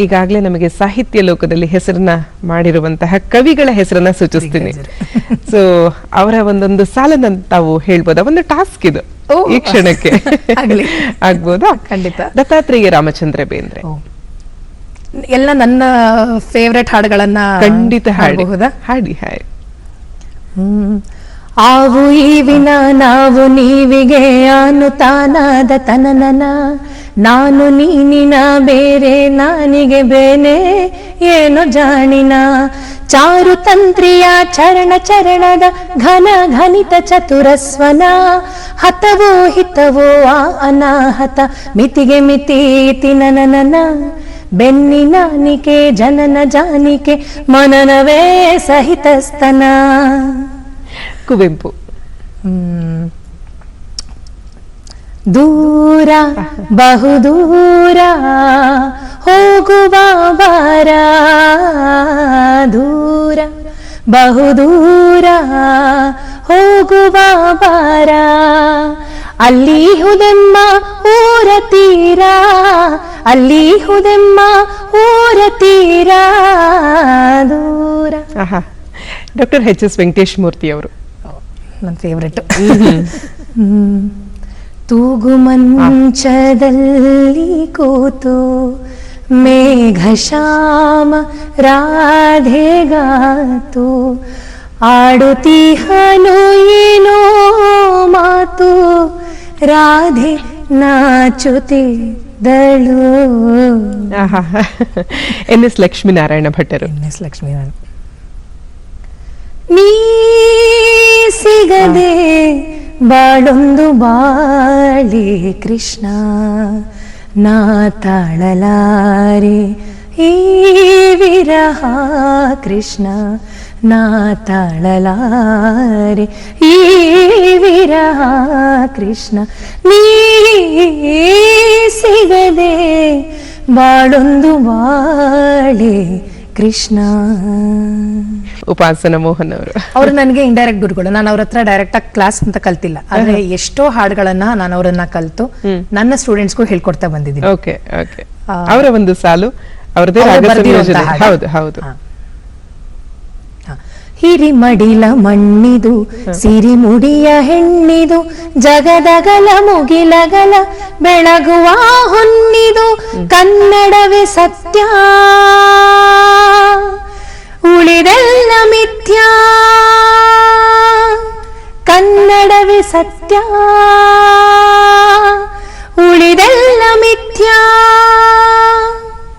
ಈಗಾಗಲೇ ನಮಗೆ ಸಾಹಿತ್ಯ ಲೋಕದಲ್ಲಿ ಹೆಸರನ್ನ ಮಾಡಿರುವಂತಹ ಕವಿಗಳ ಹೆಸರನ್ನ ಸೂಚಿಸ್ತೀನಿ. ಸೊ ಅವರ ಒಂದೊಂದು ಸಾಲನ್ನ ತಾವು ಹೇಳ್ಬೋದಾ? ಒಂದು ಟಾಸ್ಕ್ ಇದು ಈ ಕ್ಷಣಕ್ಕೆ. ಆಗ್ಬೋದಾ? ಖಂಡಿತ. ದತ್ತಾತ್ರೇಯ ರಾಮಚಂದ್ರ ಬೇಂದ್ರೆ ಎಲ್ಲ ನನ್ನ ಫೇವ್ರೆಟ್ ಹಾಡುಗಳನ್ನ ಖಂಡಿತ ಹಾಡಬಹುದಾ? ಹಾಡಿ ಹಾಡಿ. ಆವು ಈವಿನ ನಾವು ನೀವಿಗೆ ಅನುತಾನಾದ ತನನನ, ನಾನು ನೀನಿನ ಬೇರೆ ನಾನಿಗೆ ಬೇನೆ ಏನೋ ಜಾಣಿನ, ಚಾರು ತಂತ್ರಿಯ ಚರಣ ಚರಣದ ಘನ ಘನಿತ ಚತುರಸ್ವನ, ಹತವೋ ಹಿತವೋ ಆ ಅನಾಹತ ಮಿತಿಗೆ ಮಿತಿ ತಿನನನ, ಬೆನ್ನಿನಾನಿಕೆ ಜನನ ಜಾನಿಕೆ ಮನನವೇ ಸಹಿತಸ್ತನ. ಕುವೆಂಪು. ದೂರ ಬಹುದೂರ ಹೋಗುವ ಬಾರ, ದೂರ ಬಹುದೂರ ಹೋಗುವ ಬಾರ, ಅಲ್ಲಿ ಹುದೆಮ್ಮ ಊರ ತೀರ, ಅಲ್ಲಿ ಹುದೆಮ್ಮ ಊರ ತೀರ ದೂರ. ಡಾಕ್ಟರ್ ಎಚ್.ಎಸ್. ವೆಂಕಟೇಶ್ ಮೂರ್ತಿ ಅವರು ನನ್ನ ಫೇವ್ರೆಟ್. ತೂಗು ಮಂಚದಲ್ಲಿ ಕೂತು ಮೇಘಶ್ಯಾಮ ರಾಧೆಗಾತು, ಆಡುತ್ತೀಹನು ಏನೋ ಮಾತು, ರಾಧೆ ನಾಚುತ್ತಿದ್ದಳು. ಎನ್.ಎಸ್. ಲಕ್ಷ್ಮೀನಾರಾಯಣ ಭಟ್ಟರು. ಎನ್.ಎಸ್. ಲಕ್ಷ್ಮೀನಾರಾಯಣ. ನೀ ಸಿಗದೆ ಬಾಳೊಂದು ಬಾಳಿ ಕೃಷ್ಣ, ನಾ ತಾಳಲಾರೆ ಈ ವಿರಹ ಕೃಷ್ಣ, ನಾ ತಾಳಲಾರೆ ಈ ವಿರಹ ಕೃಷ್ಣ, ನೀ ಸಿಗದೆ ಬಾಳೊಂದು ಬಾಳಿ ಕೃಷ್ಣ. ಉಪಾಸನ ಮೋಹನ್ ಅವರು ನನಗೆ ಇಂಡೈರೆಕ್ಟ್ ಗುರುಗಳು. ನಾನು ಅವ್ರ ಹತ್ರ ಡೈರೆಕ್ಟ್ ಆಗಿ ಕ್ಲಾಸ್ ಅಂತ ಕಲ್ತಿಲ್ಲ, ಆದ್ರೆ ಎಷ್ಟೋ ಹಾಡುಗಳನ್ನ ನಾನು ಅವರನ್ನ ಕಲ್ತು ನನ್ನ ಸ್ಟೂಡೆಂಟ್ಸ್ಗೂ ಹೇಳ್ಕೊಡ್ತಾ ಬಂದಿದ್ದೀನಿ. Okay okay. ಅವರ ಒಂದು ಸಾಲು ಅವರದೇ ಸಂಯೋಜನೆ. ಹೌದು ಹೌದು. ಹಿರಿಮಡಿಲ ಮಣ್ಣಿದು ಸಿರಿಮುಡಿಯ ಹೆಣ್ಣಿದು, ಜಗದಗಲ ಮುಗಿಲಗಲ ಬೆಳಗುವ ಹೊನ್ನಿದು, ಕನ್ನಡವೇ ಸತ್ಯ ಉಳಿದೆಲ್ಲ ಮಿಥ್ಯಾ, ಕನ್ನಡವೇ ಸತ್ಯ